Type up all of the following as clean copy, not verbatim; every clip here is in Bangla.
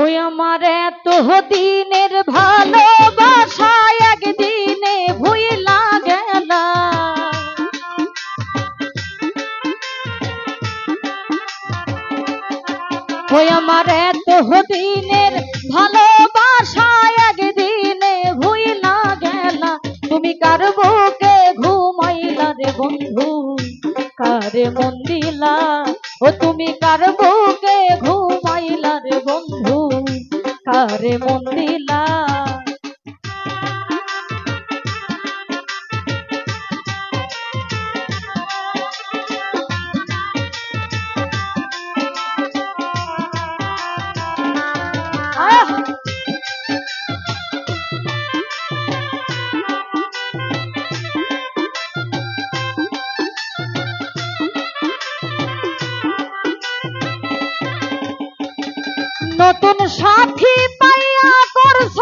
ওই আমার এত দিনের ভালোবাসা একদিনে ভুইলা গেলা। ওই আমার এত দিনের ভালোবাসা একদিনে ভুইলা গেলা। তুমি কার বুকে ঘুমাইলা রে বন্ধু, কারে মন দিলা? ও তুমি কার বুকে ঘুমাইলা রে বন্ধু, কারে মন দিলা? নতুন সাথী পাইয়া করছ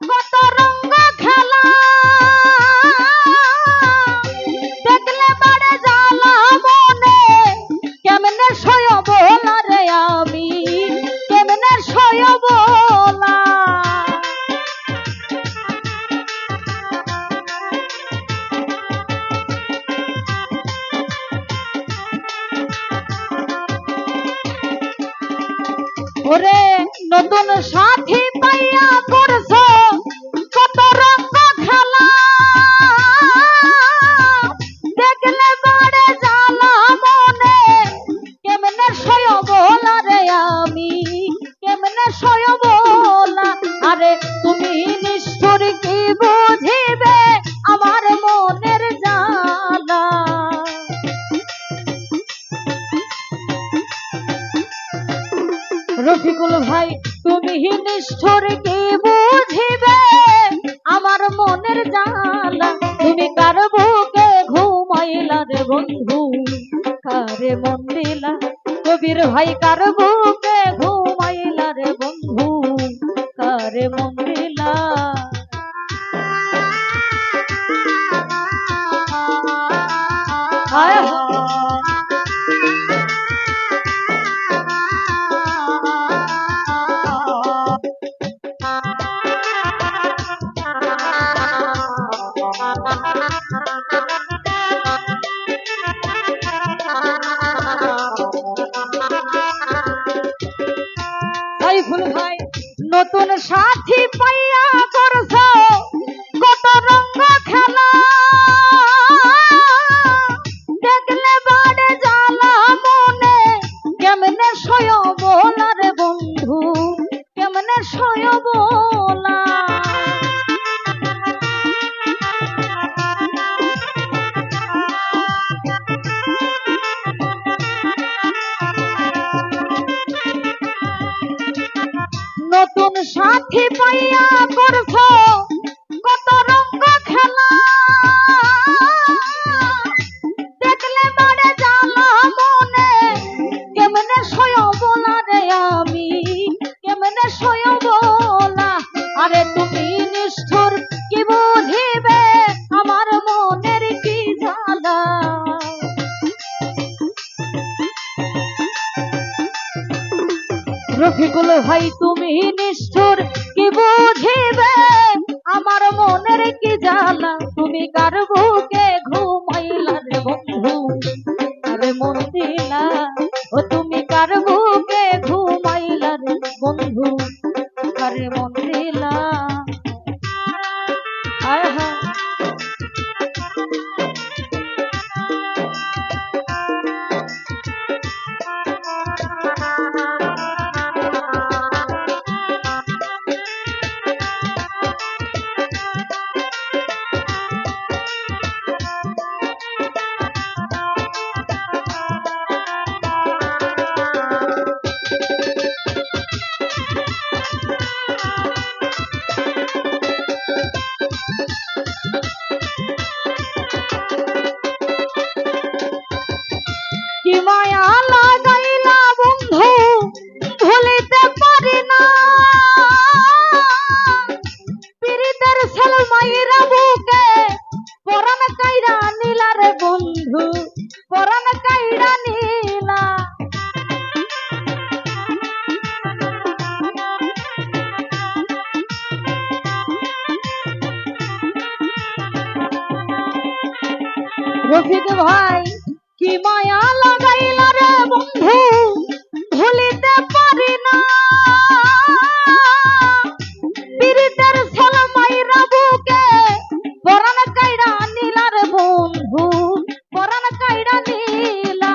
কত রঙ্গ খেলা, দেখলে বাড়ে জ্বালা মনে, কেমনে সইব না রে আমি, কেমনে সইব না? ওরে নতুন সাথী পাইয়া করছ কত রঙ্গ খেলা, দেখলে বাড়ে জ্বালা মনে, কেমনে সইব না রে আমি, কেমনে সইব না? আরে তুমি নিষ্ঠুর কি বুঝিবে আমার মনের জ্বালা? রফিকুল ভাই তুমি নিষ্ঠুর কি বুঝিবে আমার মনের জ্বালা? তুমি কার বুকে ঘুমাইলা রে বন্ধু, কারে মন দিলা? কবির ভাই কার বুকে ঘুমাইলা রে বন্ধু, কারে মন দিলা? হায় হায় সাইফুল ভাই নতুন সাথী পাইয়া করছ কত রঙ্গ খেলা, দেখলে বাড়ে জ্বালা মনে, কেমনে সইব না রে বন্ধু, কেমনে সইব না? নতুন সাথী পাইয়া করছ কত রঙ্গ খেলা, দেখলে বাড়ে জ্বালা মনে, কেমনে সইব না রে আমি, কেমনে সইব না? আরে তুমি নিষ্ঠুর কি বুঝিবে আমার মনের কি জ্বালা? রফিকুল ভাই তুমি নিষ্ঠুর কি বুঝিবে আমার মনের কি জ্বালা? তুমি কার বুকে ঘুমাইলা রে বন্ধু, কারে মন দিলা? ও তুমি কার বুকে ঘুমাইলা রে বন্ধু, কারে মন দিলা? হায় হায় রফিক ভাই কি মায়া লাগাইলা রে বন্ধু ভুলিতে পারি না পীড়িতের ছেলে মাইরা বুকে পরাণ কাইড়া নীলা রে বন্ধু পরাণ কাইড়া নীলা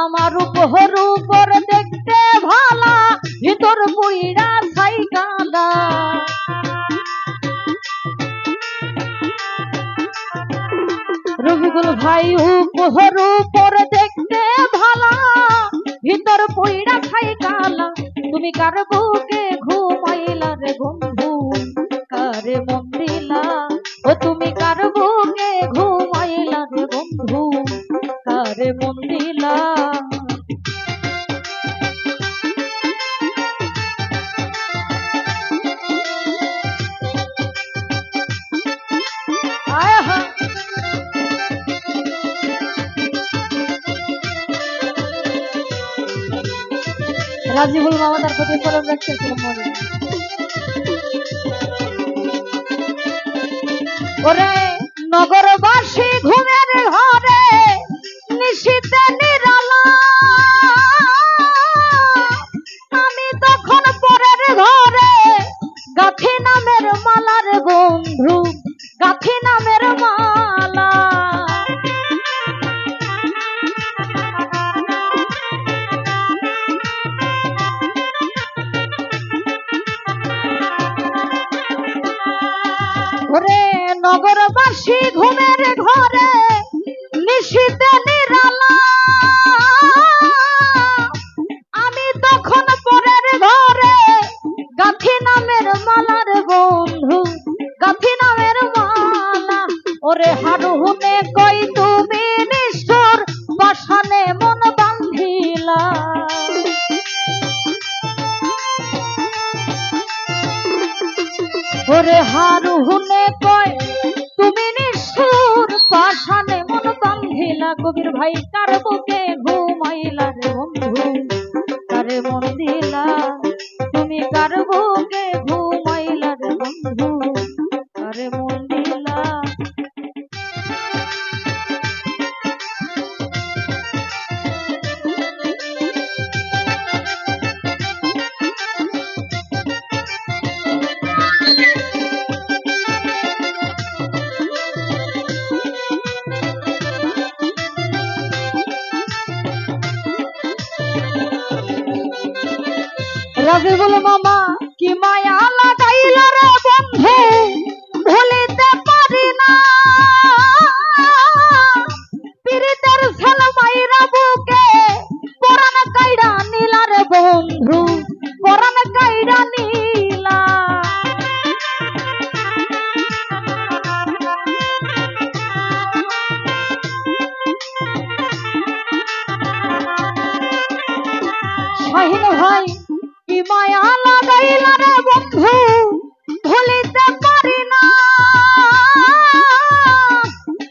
আমার উপর উপর দেখতে ভালা ভিতর পুইড়া ছাই কাঁদা রফিকুল ভাই উপর উপর দেখতে ভালা ভিতর পইড়া খাই কালা তুমি কার বুকে ঘুমাইলা রে বন্ধু কারে মন দিলা ও তুমি কার বুকে ঘুমাইলা রে বন্ধু কারে মন দিলা রাজিবুল মামা তার প্রতি কলম রাখতেছিলাম মনে ওরে নগরবাসী ঘুমের ঘরে নিশীতে নিরালা আমি তখন পরের ঘরে গাথি নামের মালার বন্ধু গাথি নামের মালা ওরে নগরবাসী ঘুমের ঘরে নিশীতে নিরালা আমি তখন পরের ঘরে গাথি নামের মালার বন্ধু গাথি নামের মালা ওরে হারুনে কই তুমি নিষ্ঠুর পাষাণে মন বান্ধিলা ওরে হারুনে কয় তুমি নিষ্ঠুর পাষাণে মন বান্ধিলা কবির ভাই কার বুকে ঘুমাইলা রে বন্ধু কারে মন দিলা তুমি কার বুকে ঘুমাইলা রে বন্ধু কারে মন দিলা রাজিবুল মামা কি মায়া লাগাইলা রে বন্ধু ভুলিতে পারি না পীড়িতের ছেলে মাইরা বুকে পরাণ কাইড়া নীলা রে বন্ধু পরাণ কাইড়া নীলা শাহিন ভাই কি মায়া লাগাইলা রে বন্ধু ভুলিতে পারি না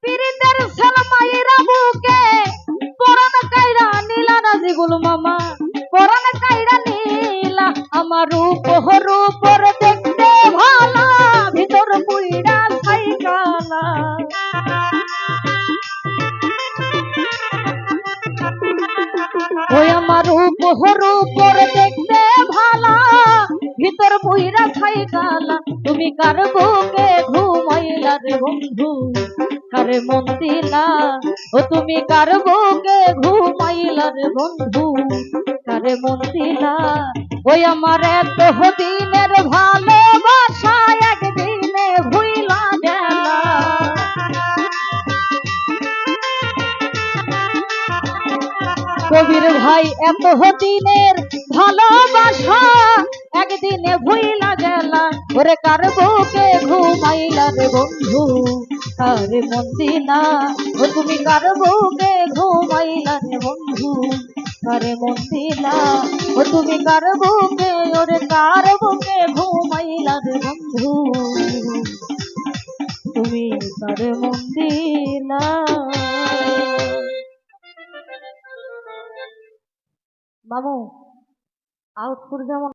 পীড়িতের ছেলে মাইরা বুকে পরাণ কাইড়া নীলা রাজিবুল মামা পরাণ কাইড়া নীলা আমার উপর উপর দেখতে ভালা ভিতর পুইড়া ছাই কালা ওই আমার উপর উপর দেখতে ভালা ভিতর পুইরা ছাই কালা তুমি কার বুকে ঘুমাইলা রে বন্ধু কারে মন দিলা ও তুমি কার বুকে ঘুমাইলা রে বন্ধু কারে মন দিলা ওই আমার এত দিনের ভালোবাসা একদিনে ভুইলা গেলা কবির ভাই এত দিনের ভালোবাসা একদিনে ভুইলা গেলা ওরে কার বুকে ঘুমাইলা রে বন্ধু কারে মন দিলা ও তুমি কার বুকে ঘুমাইলা রে বন্ধু কারে মন দিলা ও তুমি কার বুকে ওরে কার বুকে ঘুমাইলা রে বন্ধু তুমি কারে মন দিলা মামু আউটপুট যেমন